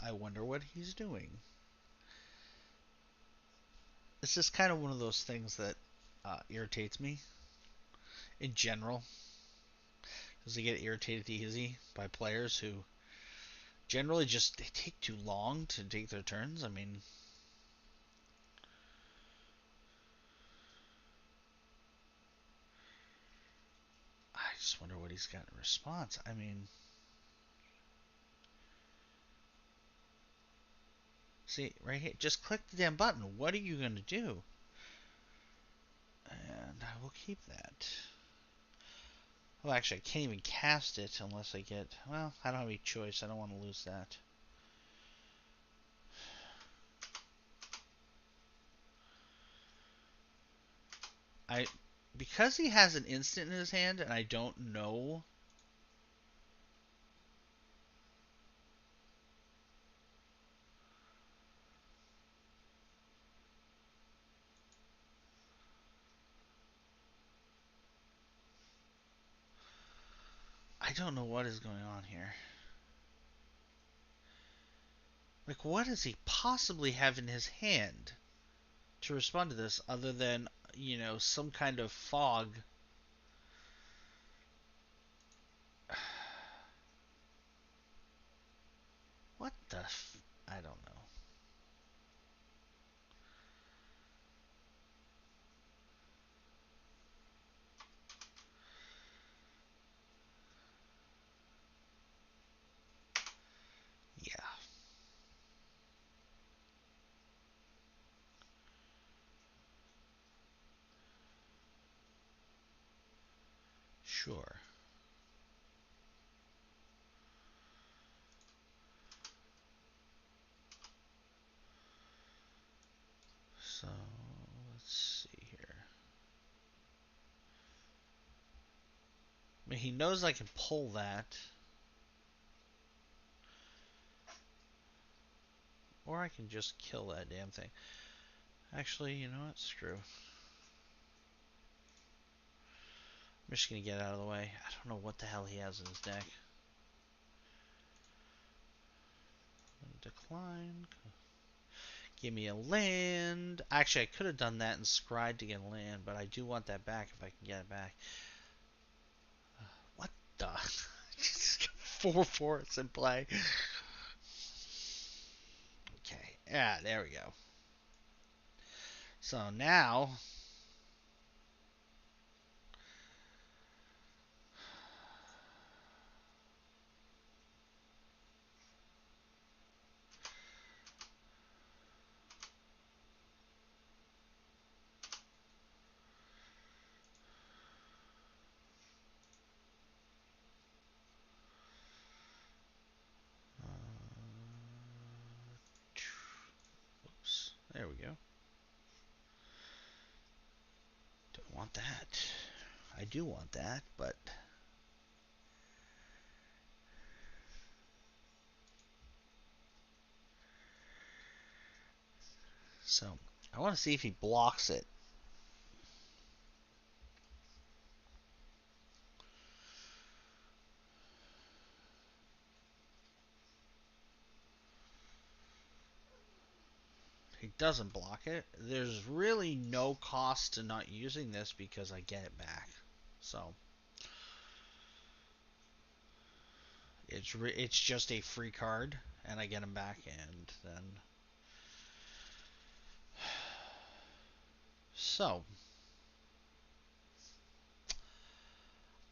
I wonder what he's doing. This is kind of one of those things that irritates me in general, because they get irritated easy by players who generally just they take too long to take their turns. I mean, I just wonder what he's got in response. I mean, see right here, just click the damn button. What are you gonna do? And I will keep that. Well, actually, I can't even cast it unless I get. Well, I don't have any choice. I don't want to lose that. I because he has an instant in his hand, and I don't know. I don't know what is going on here. Like, what does he possibly have in his hand to respond to this other than, you know, some kind of fog? What the I don't know. Yeah. Sure. So, let's see here. I mean, he knows I can pull that. Or I can just kill that damn thing. Actually, you know what? Screw. I'm just gonna get out of the way. I don't know what the hell he has in his deck. Decline. Give me a land. Actually, I could have done that and scried to get a land, but I do want that back if I can get it back. What the? Just got 4 forests in play. Okay. Yeah, there we go. So now. Oops. There we go. Don't want that. I do want that, but. So, I want to see if he blocks it. He doesn't block it. There's really no cost to not using this because I get it back. So, it's just a free card, and I get him back, and then. So,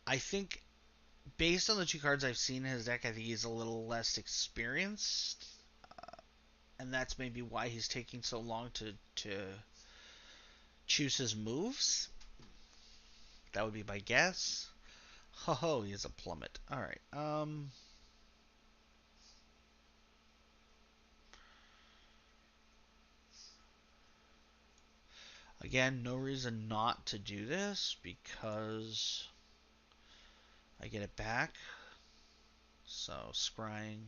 I think based on the 2 cards I've seen in his deck, I think he's a little less experienced, and that's maybe why he's taking so long to choose his moves. That would be my guess. Ho, he has a plummet. All right. Again, no reason not to do this because I get it back. So, scrying.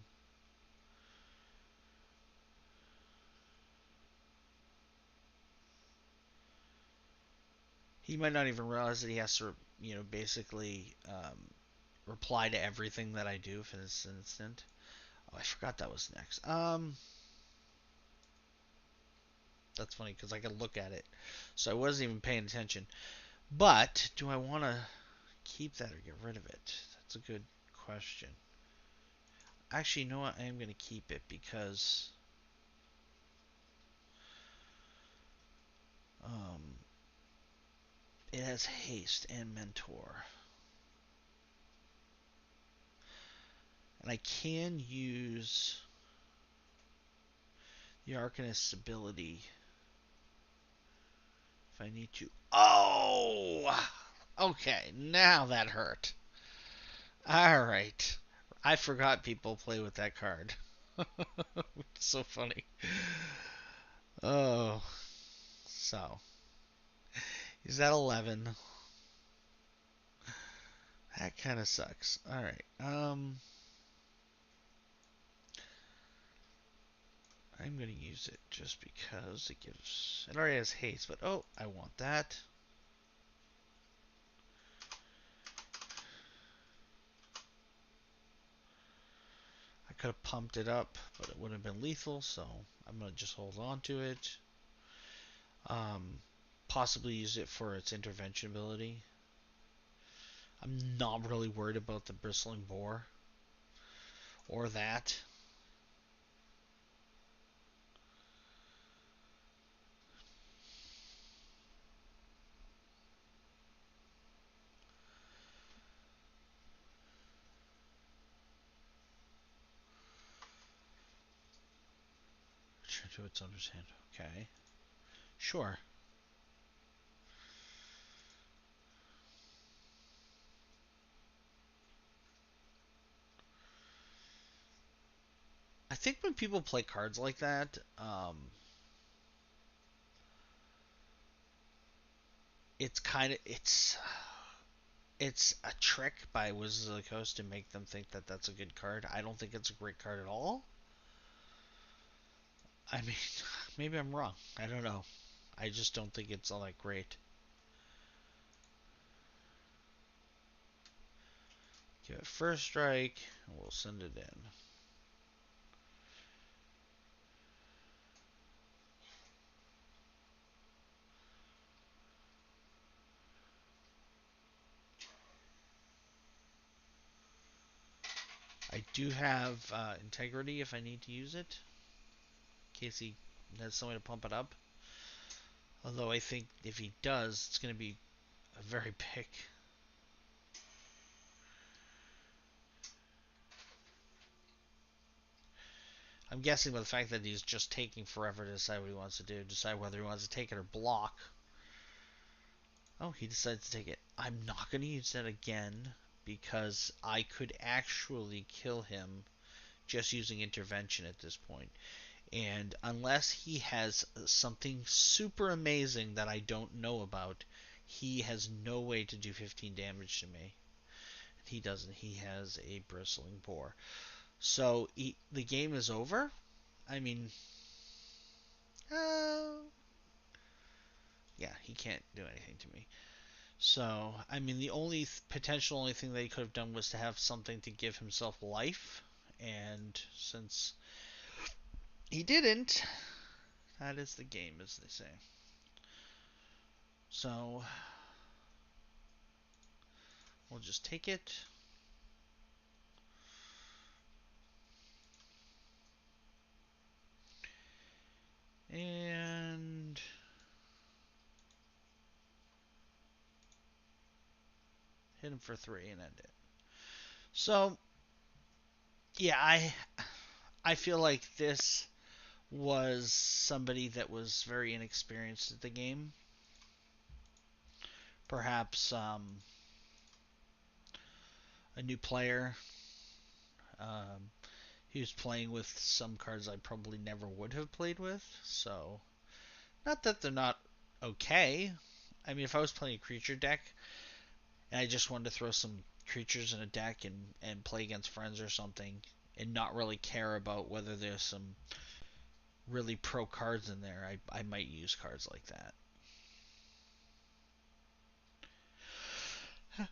He might not even realize that he has to, basically reply to everything that I do for this instant. Oh, I forgot that was next. That's funny because I could look at it. So I wasn't even paying attention. But do I want to keep that or get rid of it? That's a good question. Actually, you know what? I am going to keep it because um, it has haste and mentor. And I can use the Arcanist's ability if I need to. Oh! Okay, now that hurt. Alright. I forgot people play with that card. So funny. Oh, so he's at 11. That kind of sucks. All right. I'm gonna use it just because it already has haste, but oh, I want that. I could have pumped it up, but it would have been lethal, so I'm gonna just hold on to it. Possibly use it for its intervention ability. I'm not really worried about the bristling boar or that. Return to its owner's hand. Okay. Sure. I think when people play cards like that, it's kind of it's a trick by Wizards of the Coast to make them think that that's a good card. I don't think it's a great card at all. I mean, maybe I'm wrong. I don't know. I just don't think it's all that great. Give it first strike, and we'll send it in. I do have integrity if I need to use it, in case he has some way to pump it up. Although I think if he does, it's going to be a very big. I'm guessing by the fact that he's just taking forever to decide what he wants to do, decide whether he wants to take it or block. Oh, he decides to take it. I'm not going to use that again because I could actually kill him just using intervention at this point. And unless he has something super amazing that I don't know about, he has no way to do 15 damage to me. He doesn't. He has a bristling boar. So the game is over. I mean, uh, yeah, he can't do anything to me. So, I mean, the only potential only thing that he could have done was to have something to give himself life. And since he didn't, that is the game, as they say. So, we'll just take it. And hit him for 3 and end it. So, yeah, I feel like this was somebody that was very inexperienced at the game. Perhaps a new player. He was playing with some cards I probably never would have played with. So, not that they're not okay. I mean, if I was playing a creature deck and I just wanted to throw some creatures in a deck and play against friends or something and not really care about whether there's some really pro cards in there, I might use cards like that.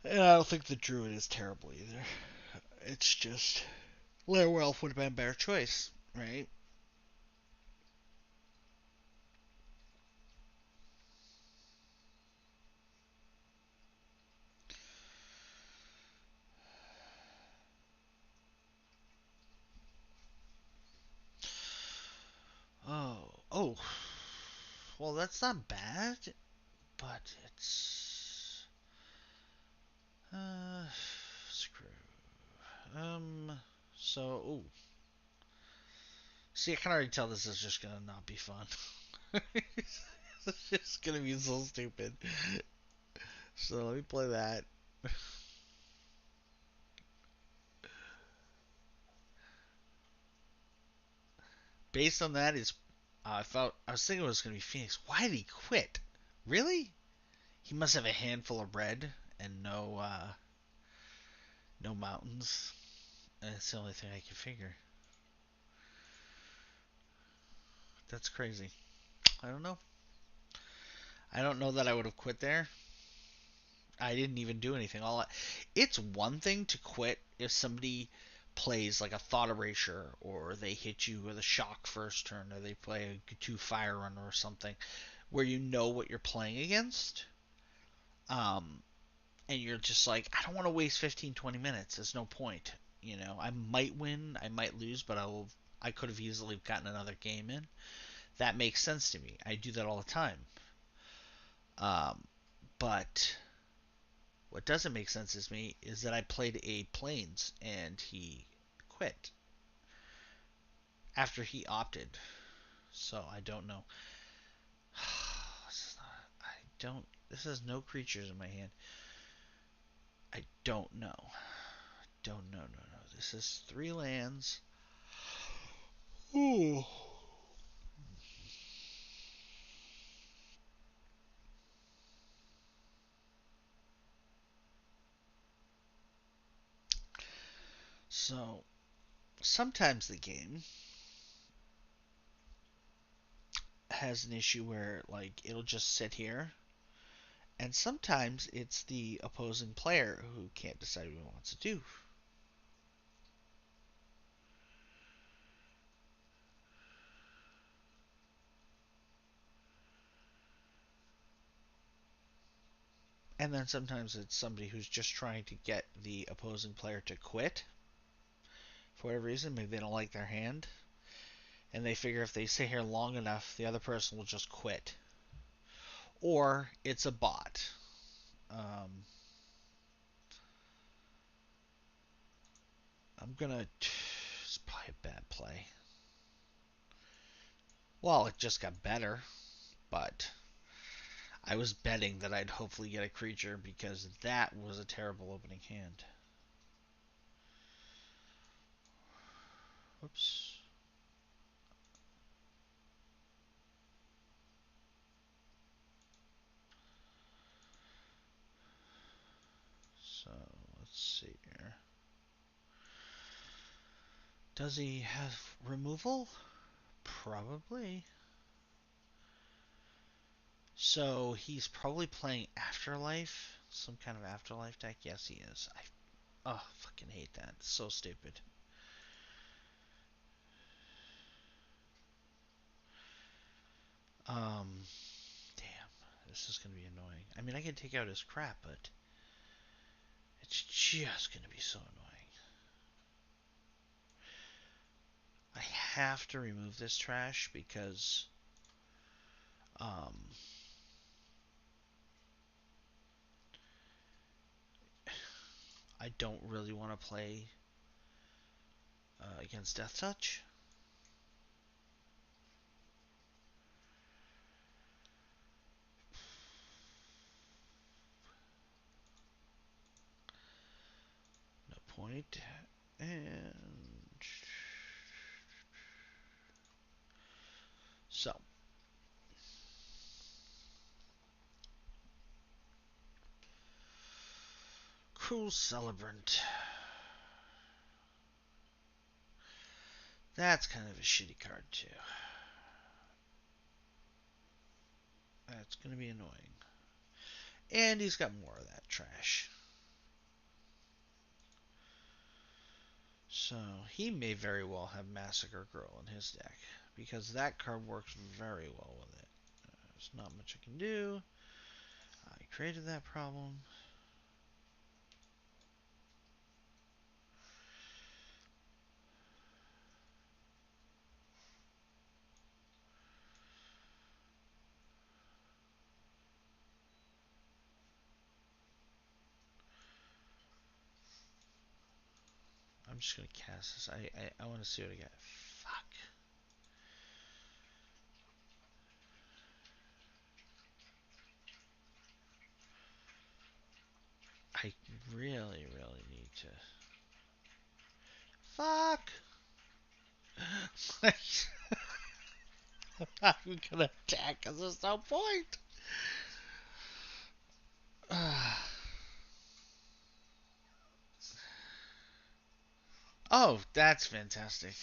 And I don't think the Druid is terrible either. It's just Lair Wolf would have been a better choice, right? Oh. Well, that's not bad, but it's uh screw. So, ooh. See, I can already tell this is just gonna not be fun. It's just gonna be so stupid. So let me play that. Based on that, is I was thinking it was gonna be Phoenix. Why did he quit? Really? He must have a handful of red and no mountains. That's the only thing I can figure. That's crazy. I don't know. I don't know that I would have quit there. I didn't even do anything. It's one thing to quit if somebody plays like a thought erasure or they hit you with a shock first turn or they play a 2 fire runner or something where you know what you're playing against. Um, and you're just like, I don't want to waste 15, 20 minutes. There's no point. I might win, I might lose, but I could have easily gotten another game in. That makes sense to me. I do that all the time. Um, but what doesn't make sense to me is that I played a planes and he quit after he opted. So I don't know. I don't. This has no creatures in my hand. I don't know. Don't know. No, no. This is 3 lands. Ooh. So sometimes the game has an issue where like it'll just sit here, and sometimes it's the opposing player who can't decide what he wants to do. And then sometimes it's somebody who's just trying to get the opposing player to quit for whatever reason. Maybe they don't like their hand, and they figure if they sit here long enough, the other person will just quit. Or it's a bot. Um, I'm gonna. It's probably a bad play. Well, it just got better, but I was betting that I'd hopefully get a creature because that was a terrible opening hand. Whoops. So, let's see here. Does he have removal? Probably. So, he's probably playing Afterlife. Some kind of Afterlife deck? Yes, he is. Oh, fucking hate that. It's so stupid. Um, damn. This is gonna be annoying. I mean, I can take out his crap, but it's just gonna be so annoying. I have to remove this trash because um, I don't really want to play against Death Touch. No point. And so, Cruel Celebrant. That's kind of a shitty card too. That's going to be annoying. And he's got more of that trash. So he may very well have Massacre Girl in his deck because that card works very well with it. There's not much I can do. I created that problem. I'm just gonna cast this. I want to see what I get. Fuck. I really, really need to. Fuck. I'm gonna attack because there's no point. Oh, that's fantastic.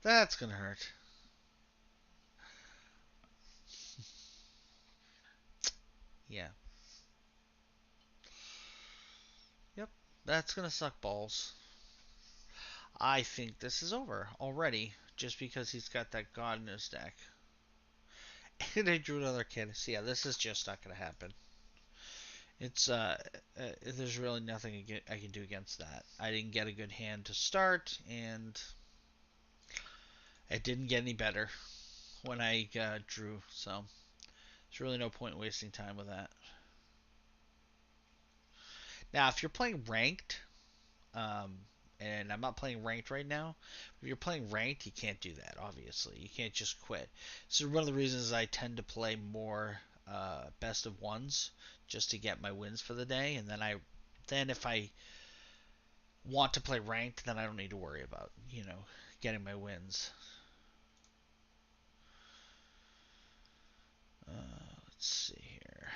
That's gonna hurt. Yeah. Yep. That's gonna suck balls. I think this is over already, just because he's got that god in his deck. And I drew another kid. So yeah, this is just not gonna happen. It's there's really nothing I can do against that. I didn't get a good hand to start, and it didn't get any better when I drew. So there's really no point wasting time with that. Now, if you're playing ranked, um, and I'm not playing ranked right now. If you're playing ranked, you can't do that. Obviously, you can't just quit. So one of the reasons I tend to play more best of ones just to get my wins for the day, and then if I want to play ranked, then I don't need to worry about getting my wins. Let's see here.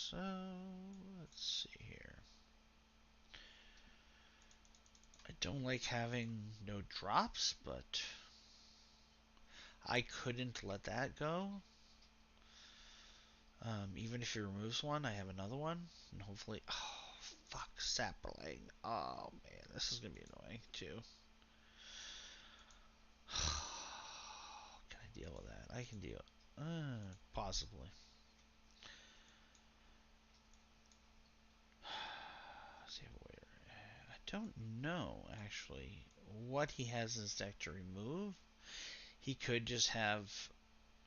So, let's see here. I don't like having no drops, but I couldn't let that go. Even if he removes one, I have another one, and hopefully, oh fuck, sapling. Oh man, this is gonna be annoying too. Can I deal with that? I can deal. Possibly. Save a waiter. I don't know actually what he has in his deck to remove. He could just have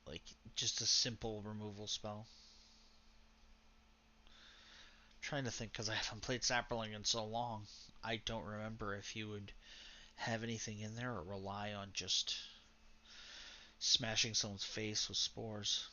like just a simple removal spell. Trying to think because I haven't played Sapperling in so long. I don't remember if he would have anything in there or rely on just smashing someone's face with spores.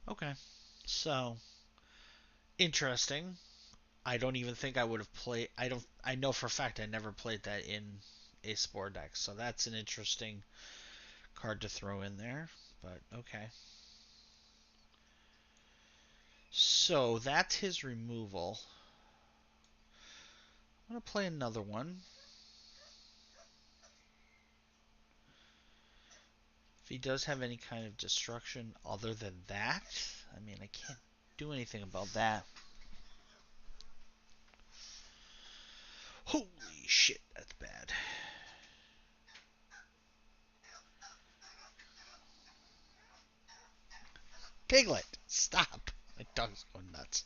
Okay, so interesting. I don't even think I would have played. I don't. I know for a fact I never played that in a spore deck. So that's an interesting card to throw in there. But okay. So that's his removal. I'm gonna play another one. If he does have any kind of destruction other than that, I mean I can't do anything about that. Holy shit, that's bad. Piglet, stop! My dog's going nuts.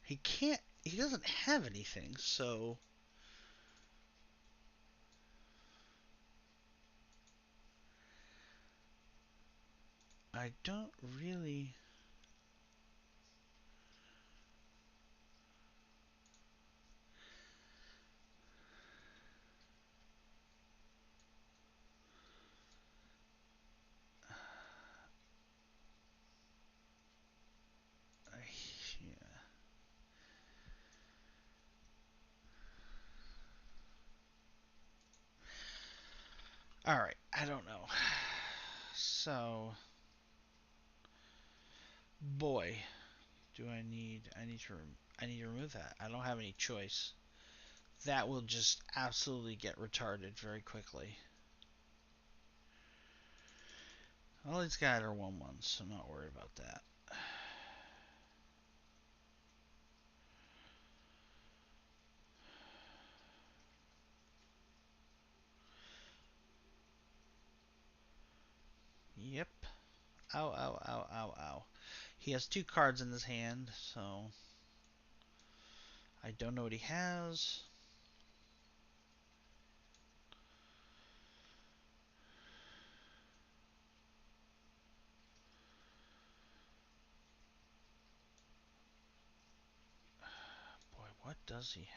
He can't. He doesn't have anything, so I don't really. Yeah. All right. I don't know. So, boy, do I need? I need to. I need to remove that. I don't have any choice. That will just absolutely get retarded very quickly. All these guys are 1/1s, so I'm not worried about that. Yep. Ow, ow, ow, ow, ow. He has two cards in his hand, so I don't know what he has. Boy, what does he have?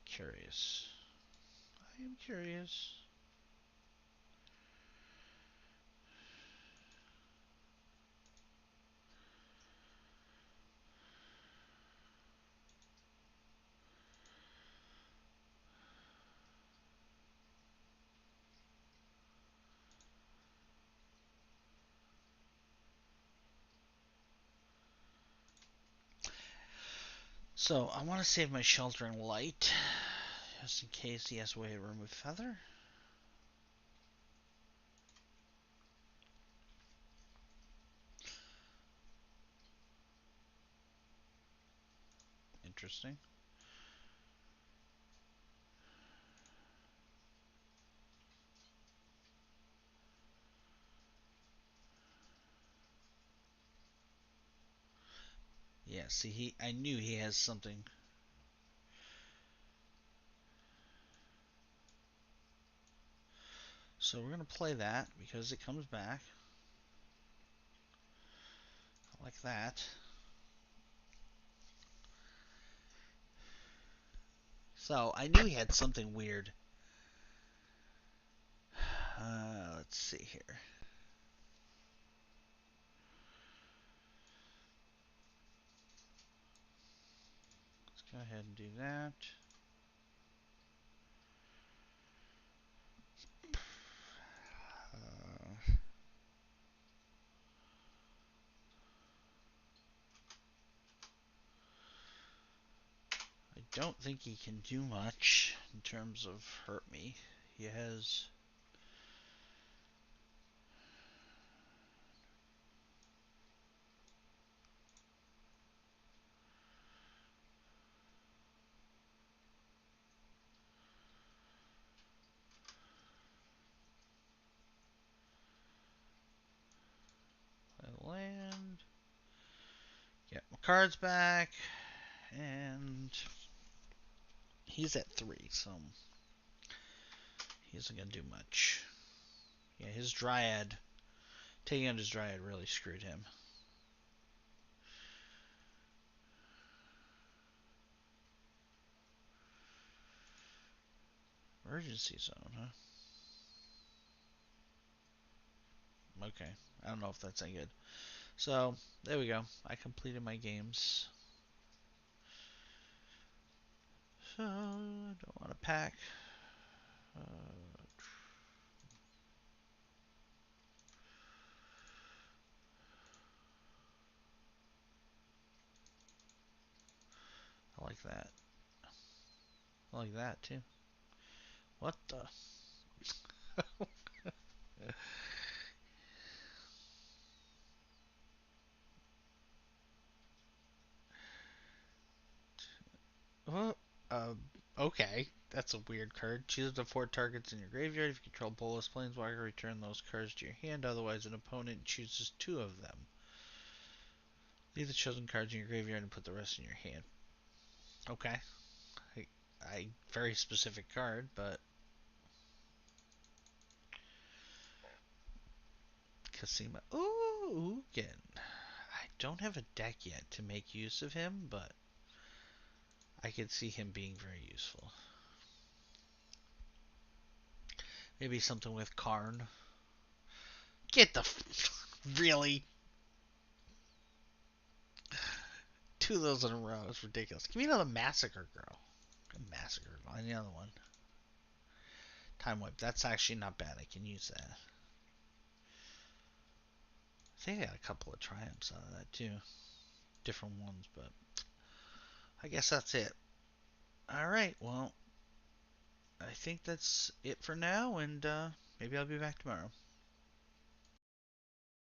Curious. I am curious. So, I want to save my Sheltering Light, just in case he has a way to remove Feather. Interesting. Yeah, see, I knew he has something. So we're gonna play that because it comes back. Like that. So I knew he had something weird. Let's see here. Let's go ahead and do that. I don't think he can do much in terms of hurt me. He has a land. Get my cards back, and he's at 3, so he isn't gonna do much. Yeah, his Dryad, taking out his Dryad really screwed him. Emergency zone, huh? Okay, I don't know if that's any good. So, there we go. I completed my games. So, I don't want to pack. I like that. I like that too. What the? What? Okay. That's a weird card. Choose the 4 targets in your graveyard. If you control Bolas Planeswalker, return those cards to your hand. Otherwise, an opponent chooses 2 of them. Leave the chosen cards in your graveyard and put the rest in your hand. Okay. I very specific card, but Casima. Ooh, again. I don't have a deck yet to make use of him, but I could see him being very useful. Maybe something with Karn. Get the really 2 of those in a row is ridiculous. Give me another Massacre Girl. Massacre Girl. Any other one? Time Wipe. That's actually not bad. I can use that. I think I got a couple of triumphs out of that too. Different ones, but I guess that's it. Alright, well, I think that's it for now, and maybe I'll be back tomorrow.